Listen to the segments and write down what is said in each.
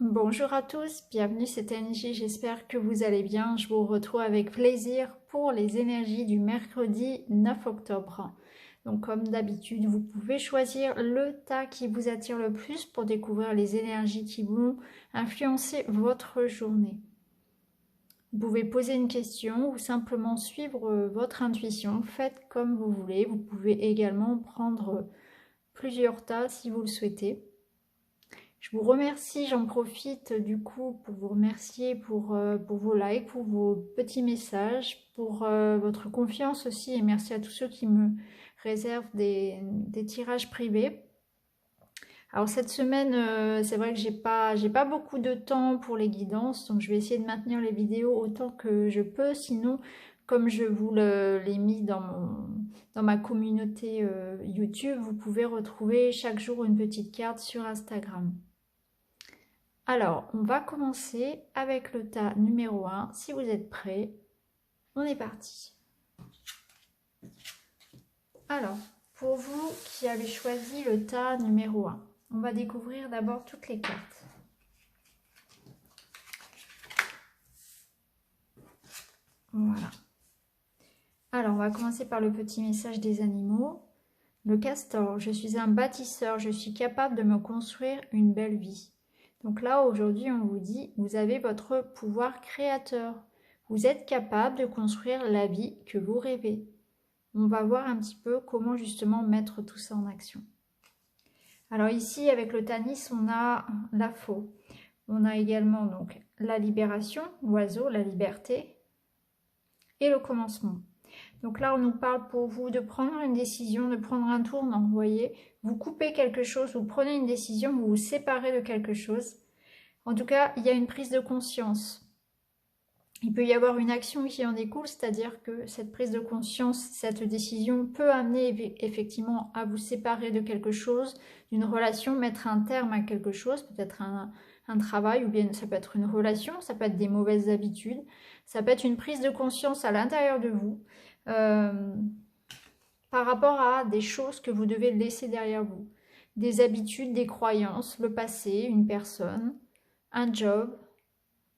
Bonjour à tous, bienvenue c'est NJ, j'espère que vous allez bien. Je vous retrouve avec plaisir pour les énergies du mercredi 9 octobre. Donc comme d'habitude, vous pouvez choisir le tas qui vous attire le plus pour découvrir les énergies qui vont influencer votre journée. Vous pouvez poser une question ou simplement suivre votre intuition, faites comme vous voulez. Vous pouvez également prendre plusieurs tas si vous le souhaitez. Je vous remercie, j'en profite du coup pour vous remercier pour vos likes, pour vos petits messages, pour votre confiance aussi, et merci à tous ceux qui me réservent des tirages privés. Alors cette semaine, c'est vrai que j'ai pas beaucoup de temps pour les guidances, donc je vais essayer de maintenir les vidéos autant que je peux. Sinon, comme je vous l'ai mis dans ma communauté YouTube, vous pouvez retrouver chaque jour une petite carte sur Instagram. Alors, on va commencer avec le tas numéro 1. Si vous êtes prêts, on est parti. Alors, pour vous qui avez choisi le tas numéro 1, on va découvrir d'abord toutes les cartes. Voilà. Alors, on va commencer par le petit message des animaux. Le castor, je suis un bâtisseur, je suis capable de me construire une belle vie. Donc là, aujourd'hui, on vous dit, vous avez votre pouvoir créateur. Vous êtes capable de construire la vie que vous rêvez. On va voir un petit peu comment justement mettre tout ça en action. Alors ici, avec le Tanis, on a la faux. On a également donc la libération, l'oiseau, la liberté et le commencement. Donc là, on nous parle pour vous de prendre une décision, de prendre un tournant, vous voyez. Vous coupez quelque chose, vous prenez une décision, vous vous séparez de quelque chose. En tout cas, il y a une prise de conscience. Il peut y avoir une action qui en découle, c'est-à-dire que cette prise de conscience, cette décision peut amener effectivement à vous séparer de quelque chose, d'une relation, mettre un terme à quelque chose, peut-être un travail, ou bien ça peut être une relation, ça peut être des mauvaises habitudes, ça peut être une prise de conscience à l'intérieur de vous, par rapport à des choses que vous devez laisser derrière vous. Des habitudes, des croyances, le passé, une personne, un job.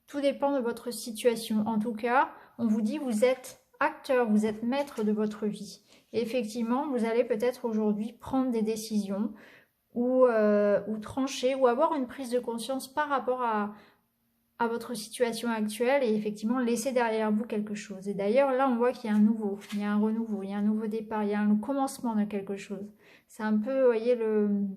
Tout dépend de votre situation. En tout cas, on vous dit vous êtes acteur, vous êtes maître de votre vie. Et effectivement, vous allez peut-être aujourd'hui prendre des décisions ou trancher ou avoir une prise de conscience par rapport à votre situation actuelle et effectivement laisser derrière vous quelque chose. Et d'ailleurs, là, on voit qu'il y a un nouveau, il y a un renouveau, il y a un nouveau départ, il y a un commencement de quelque chose. C'est un peu, vous voyez, le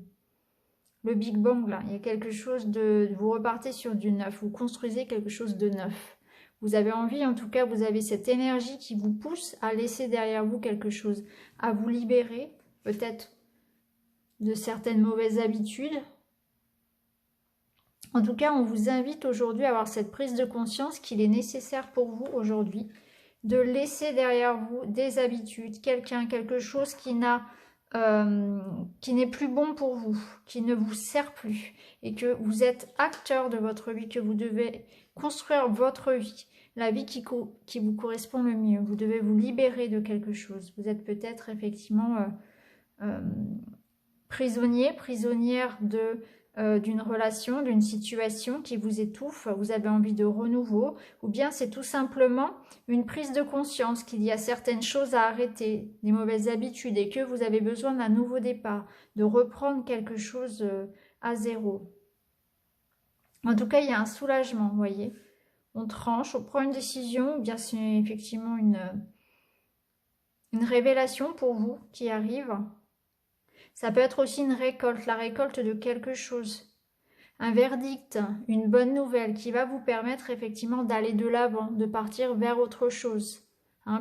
Big Bang, là. Il y a quelque chose de... Vous repartez sur du neuf, vous construisez quelque chose de neuf. Vous avez envie, en tout cas, vous avez cette énergie qui vous pousse à laisser derrière vous quelque chose, à vous libérer, peut-être, de certaines mauvaises habitudes. En tout cas, on vous invite aujourd'hui à avoir cette prise de conscience qu'il est nécessaire pour vous aujourd'hui de laisser derrière vous des habitudes, quelque chose qui n'est plus bon pour vous, qui ne vous sert plus, et que vous êtes acteur de votre vie, que vous devez construire votre vie, la vie qui vous correspond le mieux. Vous devez vous libérer de quelque chose. Vous êtes peut-être effectivement prisonnière d'une relation, d'une situation qui vous étouffe, vous avez envie de renouveau, ou bien c'est tout simplement une prise de conscience qu'il y a certaines choses à arrêter, des mauvaises habitudes, et que vous avez besoin d'un nouveau départ, de reprendre quelque chose à zéro. En tout cas, il y a un soulagement, vous voyez. On tranche, on prend une décision, ou bien c'est effectivement une révélation pour vous qui arrive. Ça peut être aussi une récolte, la récolte de quelque chose. Un verdict, une bonne nouvelle qui va vous permettre effectivement d'aller de l'avant, de partir vers autre chose.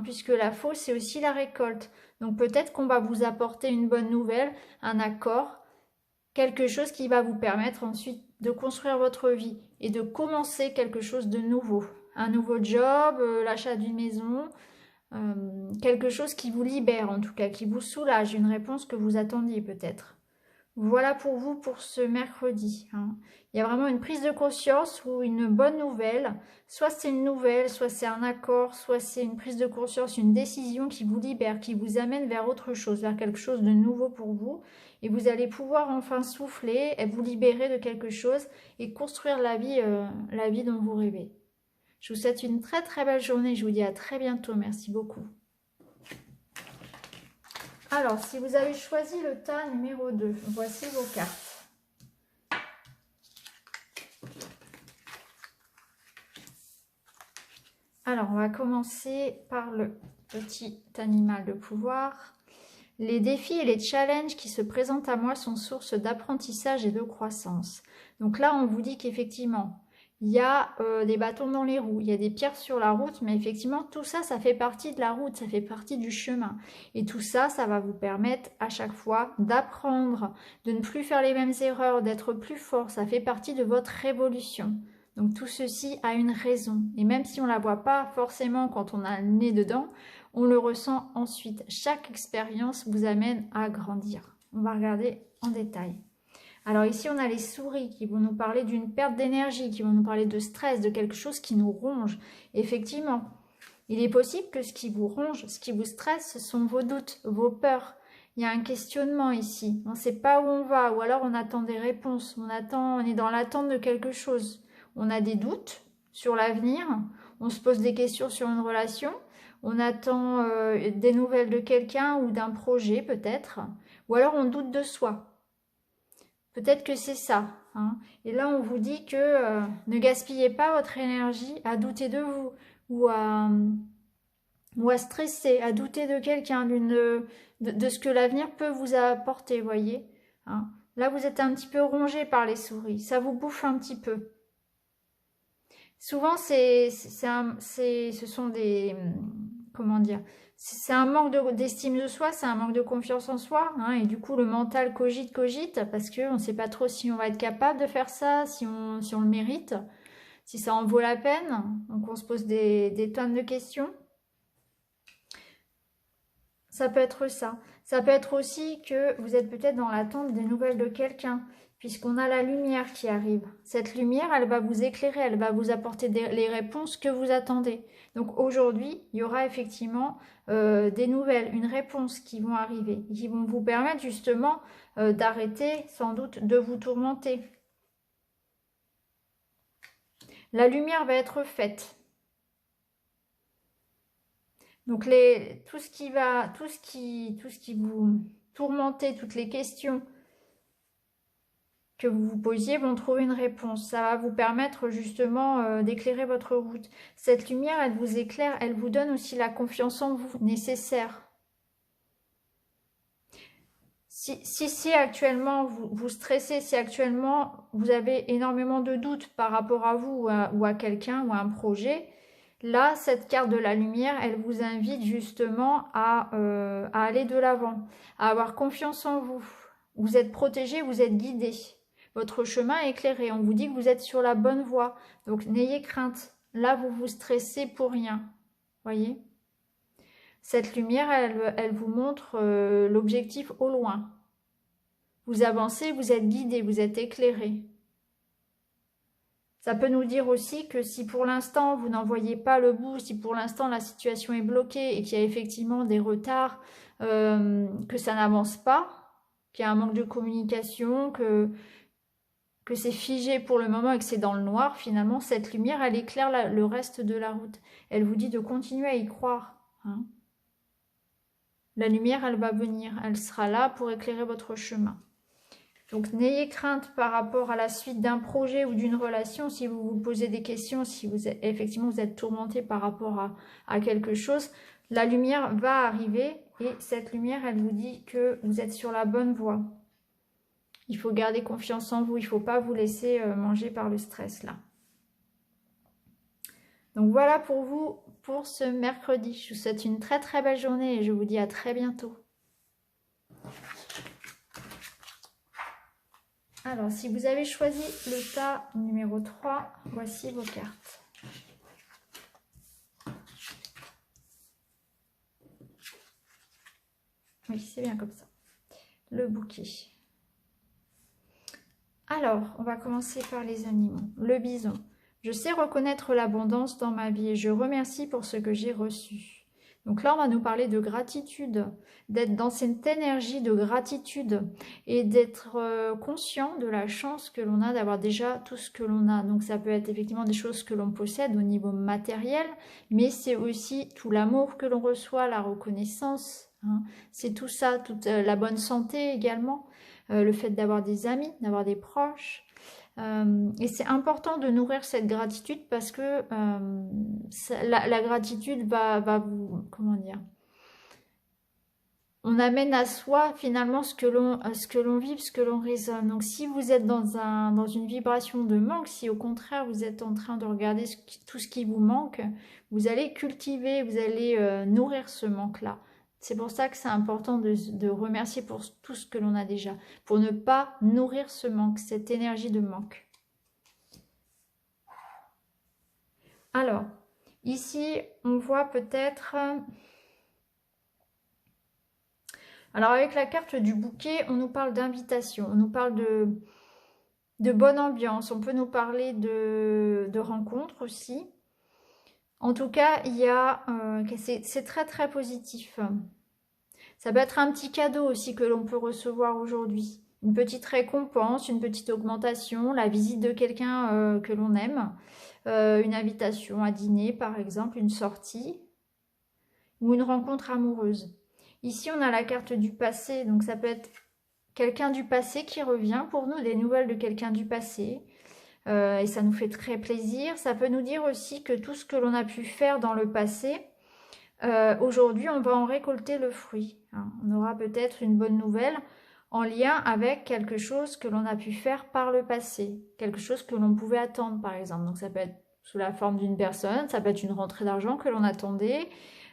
Puisque la fausse, c'est aussi la récolte. Donc peut-être qu'on va vous apporter une bonne nouvelle, un accord, quelque chose qui va vous permettre ensuite de construire votre vie et de commencer quelque chose de nouveau. Un nouveau job, l'achat d'une maison, quelque chose qui vous libère en tout cas, qui vous soulage, une réponse que vous attendiez peut-être. Voilà pour vous pour ce mercredi. Il y a vraiment une prise de conscience ou une bonne nouvelle. Soit c'est une nouvelle, soit c'est un accord, soit c'est une prise de conscience, une décision qui vous libère, qui vous amène vers autre chose, vers quelque chose de nouveau pour vous. et vous allez pouvoir enfin souffler et vous libérer de quelque chose et construire la vie dont vous rêvez. Je vous souhaite une très très belle journée. Je vous dis à très bientôt. Merci beaucoup. Alors, si vous avez choisi le tas numéro 2, voici vos cartes. Alors, on va commencer par le petit animal de pouvoir. Les défis et les challenges qui se présentent à moi sont source d'apprentissage et de croissance. Donc là, on vous dit qu'effectivement, il y a des bâtons dans les roues, il y a des pierres sur la route, mais effectivement, tout ça, ça fait partie de la route, ça fait partie du chemin. Et tout ça, ça va vous permettre à chaque fois d'apprendre, de ne plus faire les mêmes erreurs, d'être plus fort. Ça fait partie de votre révolution. Donc tout ceci a une raison. Et même si on ne la voit pas forcément quand on a le nez dedans, on le ressent ensuite. Chaque expérience vous amène à grandir. On va regarder en détail. Alors ici, on a les souris qui vont nous parler d'une perte d'énergie, qui vont nous parler de stress, de quelque chose qui nous ronge. Effectivement, il est possible que ce qui vous ronge, ce qui vous stresse, ce sont vos doutes, vos peurs. Il y a un questionnement ici. On ne sait pas où on va, ou alors on attend des réponses. On est dans l'attente de quelque chose. On a des doutes sur l'avenir. On se pose des questions sur une relation. On attend des nouvelles de quelqu'un ou d'un projet peut-être. Ou alors on doute de soi. Peut-être que c'est ça. Hein. Et là, on vous dit que ne gaspillez pas votre énergie à douter de vous ou à stresser, à douter de quelqu'un, de ce que l'avenir peut vous apporter, voyez. Hein. Là, vous êtes un petit peu rongé par les souris. Ça vous bouffe un petit peu. Souvent, ce sont des... Comment dire ? C'est un manque d'estime de soi, c'est un manque de confiance en soi. Hein, et du coup, le mental cogite, parce qu'on ne sait pas trop si on va être capable de faire ça, si on le mérite, si ça en vaut la peine. Donc, on se pose des tonnes de questions. Ça peut être ça. Ça peut être aussi que vous êtes peut-être dans l'attente des nouvelles de quelqu'un, puisqu'on a la lumière qui arrive. Cette lumière, elle va vous éclairer, elle va vous apporter les réponses que vous attendez. Donc aujourd'hui, il y aura effectivement des nouvelles, une réponse qui vont arriver, qui vont vous permettre justement d'arrêter sans doute de vous tourmenter. La lumière va être faite. Donc tout ce qui vous tourmentait, toutes les questions que vous vous posiez vont trouver une réponse. Ça va vous permettre justement d'éclairer votre route. Cette lumière, elle vous éclaire, elle vous donne aussi la confiance en vous nécessaire. Si actuellement vous stressez, si actuellement vous avez énormément de doutes par rapport à vous ou à quelqu'un ou à un projet, là, cette carte de la lumière, elle vous invite justement à aller de l'avant, à avoir confiance en vous. Vous êtes protégé, vous êtes guidé. Votre chemin est éclairé. On vous dit que vous êtes sur la bonne voie. Donc, n'ayez crainte. Là, vous vous stressez pour rien. Voyez ? Cette lumière, elle vous montre l'objectif au loin. Vous avancez, vous êtes guidé, vous êtes éclairé. Ça peut nous dire aussi que si pour l'instant vous n'en voyez pas le bout, si pour l'instant la situation est bloquée et qu'il y a effectivement des retards, que ça n'avance pas, qu'il y a un manque de communication, que c'est figé pour le moment et que c'est dans le noir, finalement cette lumière elle éclaire le reste de la route. Elle vous dit de continuer à y croire. Hein. La lumière elle va venir, elle sera là pour éclairer votre chemin. Donc, n'ayez crainte par rapport à la suite d'un projet ou d'une relation. Si vous vous posez des questions, si effectivement vous êtes tourmenté par rapport à quelque chose, la lumière va arriver et cette lumière, elle vous dit que vous êtes sur la bonne voie. Il faut garder confiance en vous. Il ne faut pas vous laisser manger par le stress là. Donc, voilà pour vous pour ce mercredi. Je vous souhaite une très très belle journée et je vous dis à très bientôt. Alors, si vous avez choisi le tas numéro 3, voici vos cartes. Oui, c'est bien comme ça. Le bouquet. Alors, on va commencer par les animaux. Le bison. Je sais reconnaître l'abondance dans ma vie et je remercie pour ce que j'ai reçu. Donc là, on va nous parler de gratitude, d'être dans cette énergie de gratitude et d'être conscient de la chance que l'on a d'avoir déjà tout ce que l'on a. Donc ça peut être effectivement des choses que l'on possède au niveau matériel, mais c'est aussi tout l'amour que l'on reçoit, la reconnaissance, hein. C'est tout ça, toute la bonne santé également, le fait d'avoir des amis, d'avoir des proches. Et c'est important de nourrir cette gratitude parce que la gratitude va vous, comment dire, on amène à soi finalement ce que l'on vit, ce que l'on résonne. Donc si vous êtes dans une vibration de manque, si au contraire vous êtes en train de regarder tout ce qui vous manque, vous allez cultiver, vous allez nourrir ce manque-là. C'est pour ça que c'est important de remercier pour tout ce que l'on a déjà, pour ne pas nourrir ce manque, cette énergie de manque. Alors, ici, on voit peut-être... Alors, avec la carte du bouquet, on nous parle d'invitation, on nous parle de bonne ambiance, on peut nous parler de rencontres aussi. En tout cas, il y a... c'est très très positif. Ça peut être un petit cadeau aussi que l'on peut recevoir aujourd'hui. Une petite récompense, une petite augmentation, la visite de quelqu'un que l'on aime. Une invitation à dîner par exemple, une sortie ou une rencontre amoureuse. Ici on a la carte du passé, donc ça peut être quelqu'un du passé qui revient pour nous, des nouvelles de quelqu'un du passé, et ça nous fait très plaisir. Ça peut nous dire aussi que tout ce que l'on a pu faire dans le passé, aujourd'hui on va en récolter le fruit, hein. On aura peut-être une bonne nouvelle en lien avec quelque chose que l'on a pu faire par le passé, quelque chose que l'on pouvait attendre par exemple. Donc ça peut être sous la forme d'une personne, ça peut être une rentrée d'argent que l'on attendait,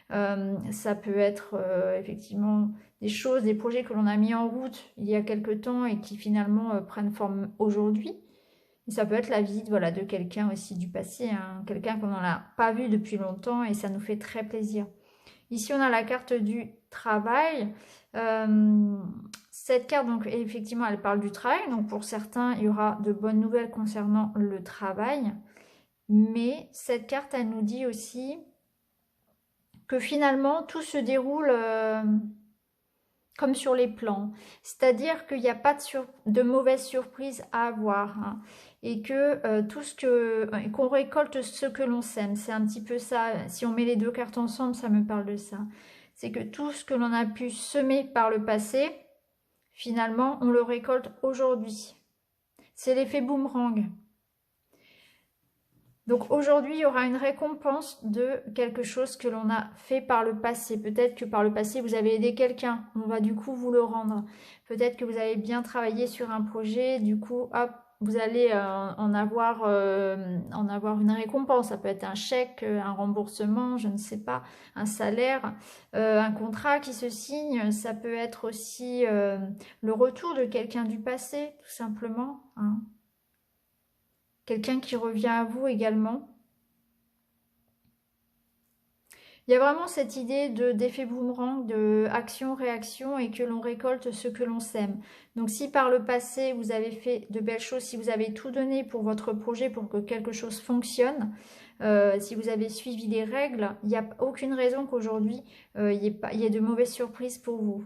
ça peut être effectivement des choses, des projets que l'on a mis en route il y a quelque temps et qui finalement prennent forme aujourd'hui. Et ça peut être la visite, voilà, de quelqu'un aussi du passé, hein, quelqu'un qu'on n'a pas vu depuis longtemps et ça nous fait très plaisir. Ici on a la carte du travail. Cette carte, donc effectivement, elle parle du travail. Donc pour certains, il y aura de bonnes nouvelles concernant le travail. Mais cette carte, elle nous dit aussi que finalement, tout se déroule comme sur les plans. C'est-à-dire qu'il n'y a pas de mauvaise surprise à avoir, hein. Et que qu'on récolte ce que l'on sème. C'est un petit peu ça. Si on met les deux cartes ensemble, ça me parle de ça. C'est que tout ce que l'on a pu semer par le passé, finalement, on le récolte aujourd'hui. C'est l'effet boomerang. Donc aujourd'hui, il y aura une récompense de quelque chose que l'on a fait par le passé. Peut-être que par le passé, vous avez aidé quelqu'un. On va du coup vous le rendre. Peut-être que vous avez bien travaillé sur un projet. Du coup, hop, vous allez en avoir une récompense. Ça peut être un chèque, un remboursement, je ne sais pas, un salaire, un contrat qui se signe. Ça peut être aussi le retour de quelqu'un du passé, tout simplement, hein. Quelqu'un qui revient à vous également. Il y a vraiment cette idée d'effet boomerang, de action-réaction et que l'on récolte ce que l'on sème. Donc si par le passé vous avez fait de belles choses, si vous avez tout donné pour votre projet, pour que quelque chose fonctionne, si vous avez suivi les règles, il n'y a aucune raison qu'aujourd'hui il y ait de mauvaises surprises pour vous.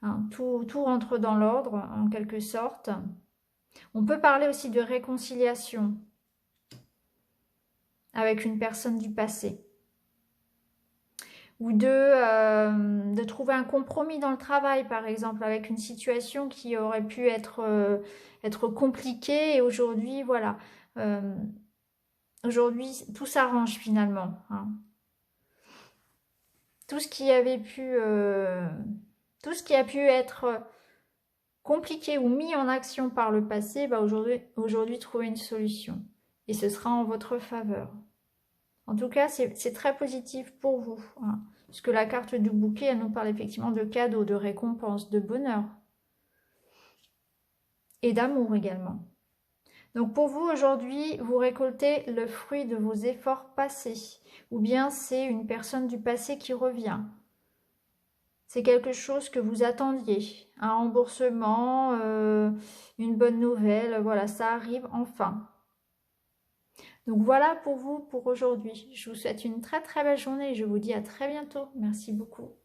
Hein, tout rentre dans l'ordre en quelque sorte. On peut parler aussi de réconciliation avec une personne du passé. Ou de trouver un compromis dans le travail, par exemple, avec une situation qui aurait pu être compliquée. Et aujourd'hui, voilà. Aujourd'hui, tout s'arrange finalement, hein. Tout ce qui avait pu... tout ce qui a pu être compliqué ou mis en action par le passé, va aujourd'hui trouver une solution. Et ce sera en votre faveur. En tout cas, c'est très positif pour vous, hein, parce que la carte du bouquet, elle nous parle effectivement de cadeaux, de récompenses, de bonheur. Et d'amour également. Donc pour vous, aujourd'hui, vous récoltez le fruit de vos efforts passés. Ou bien c'est une personne du passé qui revient. C'est quelque chose que vous attendiez. Un remboursement, une bonne nouvelle, voilà, ça arrive enfin. Donc voilà pour vous pour aujourd'hui. Je vous souhaite une très très belle journée et je vous dis à très bientôt. Merci beaucoup.